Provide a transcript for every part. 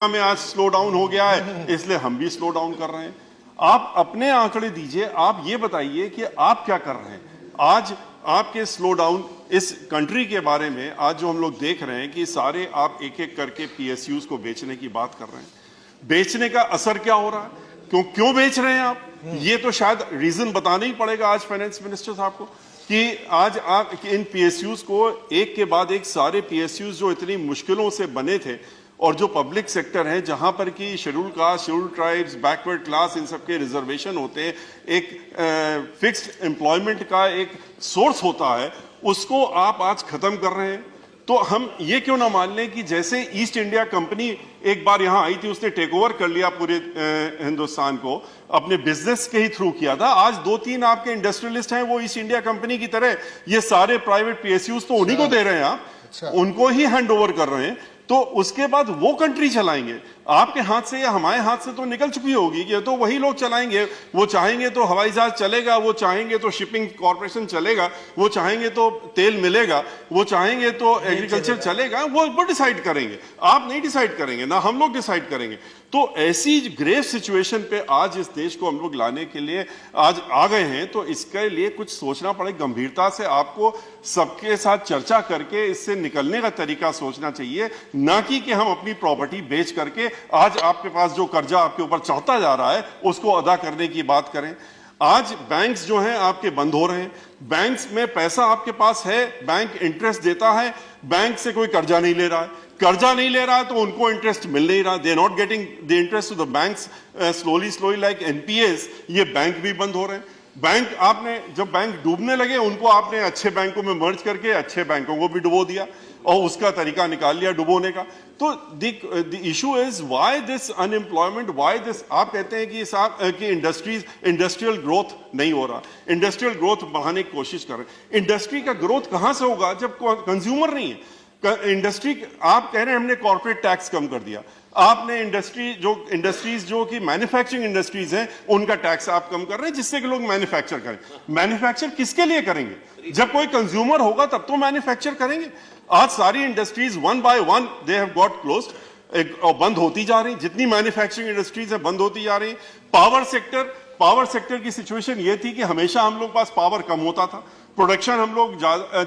में आज slow down हो गया है, इसलिए हम भी स्लो डाउन कर रहे हैं। आप अपने आंकड़े दीजिए, आप ये बताइए कि आप क्या कर रहे हैं। आज आपके स्लो डाउन इस कंट्री के बारे में आज जो हम लोग देख रहे हैं कि सारे आप एक एक करके पीएसयूज को बेचने की बात कर रहे हैं। बेचने का असर क्या हो रहा है, क्यों बेच रहे हैं आप, ये तो शायद रीजन बताना ही पड़ेगा आज फाइनेंस मिनिस्टर साहब को कि आज आप इन पीएसयूज को एक के बाद एक सारे पीएसयूज जो इतनी मुश्किलों से बने थे और जो पब्लिक सेक्टर है जहां पर कि schedule caste, schedule tribes, backward class, इन सबके रिजर्वेशन होते हैं, एक फिक्स्ड एम्प्लॉयमेंट का एक सोर्स होता है, उसको आप आज खत्म कर रहे हैं। तो हम ये क्यों ना मान लें कि जैसे ईस्ट इंडिया कंपनी एक बार यहां आई थी, उसने टेक ओवर कर लिया पूरे हिंदुस्तान को, अपने बिजनेस के ही थ्रू किया था। आज 2-3 आपके इंडस्ट्रियलिस्ट हैं, वो ईस्ट इंडिया कंपनी की तरह ये सारे प्राइवेट पीएसयूज तो उन्हीं को दे रहे हैं, आप उनको ही हैंड ओवर कर रहे हैं। तो उसके बाद वो कंट्री चलाएंगे, आपके हाथ से या हमारे हाथ से तो निकल चुकी होगी कि तो वही लोग चलाएंगे। वो चाहेंगे तो हवाई जहाज चलेगा, वो चाहेंगे तो शिपिंग कॉर्पोरेशन चलेगा, वो चाहेंगे तो तेल मिलेगा, वो चाहेंगे तो एग्रीकल्चर चलेगा, वो डिसाइड करेंगे। आप नहीं डिसाइड करेंगे, ना हम लोग डिसाइड करेंगे। तो ऐसी ग्रेव सिचुएशन पे आज इस देश को हम लोग लाने के लिए आज आ गए हैं। तो इसके लिए कुछ सोचना पड़े, गंभीरता से आपको सबके साथ चर्चा करके इससे निकलने का तरीका सोचना चाहिए, ना कि हम अपनी प्रॉपर्टी बेच करके आज आपके पास जो कर्जा आपके ऊपर चढ़ता जा रहा है उसको अदा करने की बात करें। आज बैंक्स जो हैं आपके बंद हो रहे हैं, बैंक्स में पैसा आपके पास है, बैंक इंटरेस्ट देता है, बैंक से कोई कर्जा नहीं ले रहा है, कर्जा नहीं ले रहा है तो उनको इंटरेस्ट मिल नहीं रहा, they not getting the interest to the banks slowly like NPS. ये बैंक भी बंद हो रहे हैं। बैंक आपने जब बैंक डूबने लगे उनको आपने अच्छे बैंकों में मर्ज करके अच्छे बैंकों को भी डुबो दिया और उसका तरीका निकाल लिया डुबोने का। तो the issue is why this unemployment, why this. आप कहते हैं कि इंडस्ट्रियल ग्रोथ नहीं हो रहा, इंडस्ट्रियल ग्रोथ बढ़ाने की कोशिश कर रहे हैं। इंडस्ट्री का ग्रोथ कहां से होगा जब कंज्यूमर नहीं है। इंडस्ट्री, आप कह रहे हैं हमने कॉर्पोरेट टैक्स कम कर दिया, आपने इंडस्ट्रीज जो कि मैन्युफैक्चरिंग इंडस्ट्रीज हैं उनका टैक्स आप कम कर रहे हैं जिससे कि लोग मैन्युफैक्चर करें। मैन्युफैक्चर किसके लिए करेंगे, जब कोई कंज्यूमर होगा तब तो मैन्युफैक्चर करेंगे। आज सारी industries one by one they have got closed, बंद होती जा रही, जितनी मैन्युफैक्चरिंग इंडस्ट्रीज है बंद होती जा रही। पावर सेक्टर की सिचुएशन ये थी कि हमेशा हम लोग पास पावर कम होता था, प्रोडक्शन हम लोग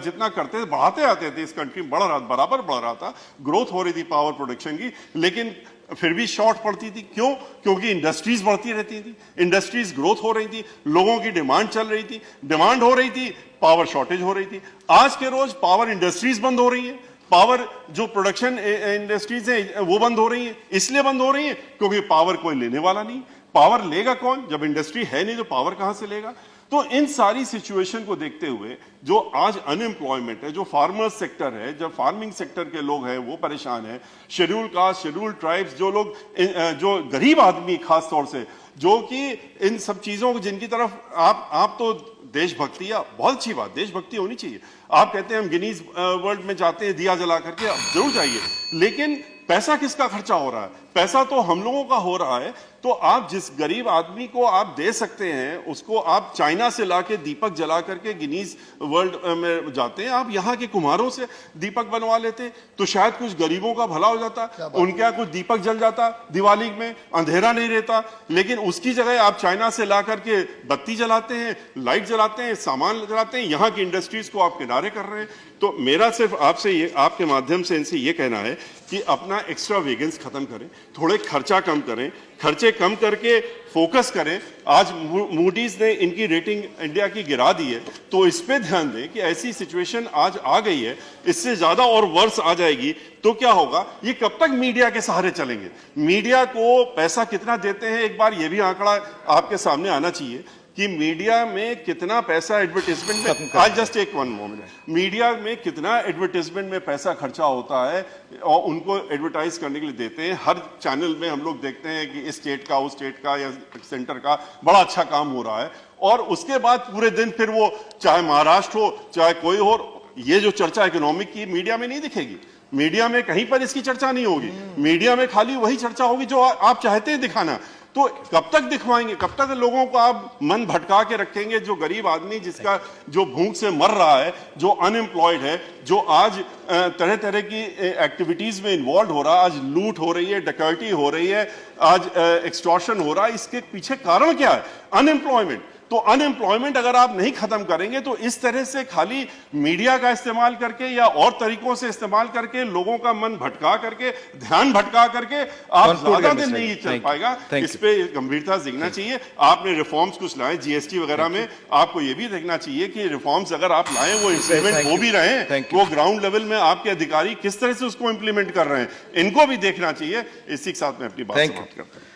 जितना करते थे बढ़ाते आते थे, इस कंट्री में बराबर बढ़ रहा था, ग्रोथ हो रही थी पावर प्रोडक्शन की, लेकिन फिर भी शॉर्ट पड़ती थी। क्यों? क्योंकि इंडस्ट्रीज बढ़ती रहती थी, इंडस्ट्रीज ग्रोथ हो रही थी, लोगों की डिमांड चल रही थी, डिमांड हो रही थी, पावर शॉर्टेज हो रही थी। आज के रोज पावर इंडस्ट्रीज बंद हो रही है, पावर जो प्रोडक्शन इंडस्ट्रीज है वो बंद हो रही है। इसलिए बंद हो रही है क्योंकि पावर कोई लेने वाला नहीं। पावर लेगा कौन जब इंडस्ट्री है नहीं, तो पावर कहां से लेगा। तो इन सारी सिचुएशन को देखते हुए जो आज अनएम्प्लॉयमेंट है, जो फार्मर्स सेक्टर है, जब फार्मिंग सेक्टर के लोग हैं वो परेशान है, शेड्यूल कास्ट, शेड्यूल ट्राइब्स, जो लोग जो गरीब आदमी खास तौर से जो कि इन सब चीजों को जिनकी तरफ आप तो देशभक्ति, या बहुत अच्छी बात, देशभक्ति होनी चाहिए। आप कहते हैं हम गिनीज वर्ल्ड में जाते हैं दिया जला करके, आप जरूर जाइए, लेकिन पैसा किसका खर्चा हो रहा है? पैसा तो हम लोगों का हो रहा है। तो आप जिस गरीब आदमी को आप दे सकते हैं उसको आप चाइना से लाके दीपक जला करके गिनीज वर्ल्ड में जाते हैं, आप यहाँ के कुम्हारों से दीपक बनवा लेते तो शायद कुछ गरीबों का भला हो जाता, उनके यहाँ कुछ दीपक जल जाता, दिवाली में अंधेरा नहीं रहता। लेकिन उसकी जगह आप चाइना से ला करके बत्ती जलाते हैं, लाइट जलाते हैं, सामान जलाते हैं, यहाँ की इंडस्ट्रीज को आप किनारे कर रहे हैं। तो मेरा सिर्फ आपसे ये, आपके माध्यम से इनसे ये कहना है कि अपना एक्स्ट्रा वेगन्स खत्म करें, थोड़े खर्चा कम करें, खर्चे कम करके फोकस करें। आज मूडीज ने इनकी रेटिंग इंडिया की गिरा दी है, तो इस पे ध्यान दें कि ऐसी सिचुएशन आज आ गई है, इससे ज्यादा और वर्ष आ जाएगी तो क्या होगा। ये कब तक मीडिया के सहारे चलेंगे? मीडिया को पैसा कितना देते हैं, एक बार ये भी आंकड़ा आपके सामने आना चाहिए कि मीडिया में कितना पैसा एडवर्टाइजमेंट में, आज जस्ट एक वन मोमेंट, मीडिया में कितना एडवर्टाइजमेंट में पैसा खर्चा होता है और उनको एडवर्टाइज करने के लिए देते हैं। हर चैनल में हम लोग देखते हैं कि इस स्टेट का, उस स्टेट का या सेंटर का बड़ा अच्छा काम हो रहा है, और उसके बाद पूरे दिन फिर वो चाहे महाराष्ट्र हो चाहे कोई हो, ये जो चर्चा इकोनॉमिक की मीडिया में नहीं दिखेगी। मीडिया में कहीं पर इसकी चर्चा नहीं होगी, मीडिया में खाली वही चर्चा होगी जो आप चाहते हैं दिखाना। तो कब तक दिखवाएंगे, कब तक लोगों को आप मन भटका के रखेंगे? जो गरीब आदमी जिसका जो भूख से मर रहा है, जो अनएम्प्लॉयड है, जो आज तरह तरह की एक्टिविटीज में इन्वॉल्व हो रहा है, आज लूट हो रही है, डकैती हो रही है, आज एक्सटॉर्शन हो रहा है, इसके पीछे कारण क्या है? अनएम्प्लॉयमेंट। तो अनएम्प्लॉयमेंट अगर आप नहीं खत्म करेंगे तो इस तरह से खाली मीडिया का इस्तेमाल करके या और तरीकों से इस्तेमाल करके लोगों का मन भटका करके, ध्यान भटका करके आप ज्यादा दिन नहीं चल पाएगा। इस पे गंभीरता से देखना चाहिए। आपने रिफॉर्म्स कुछ लाए जीएसटी वगैरह में, आपको ये भी देखना चाहिए कि रिफॉर्म्स अगर आप लाएं वो इंप्लीमेंट हो भी रहे हैं, वो ग्राउंड लेवल में आपके अधिकारी किस तरह से उसको इंप्लीमेंट कर रहे हैं, इनको भी देखना चाहिए। इसी के साथ में अपनी बात समाप्त करता हूं।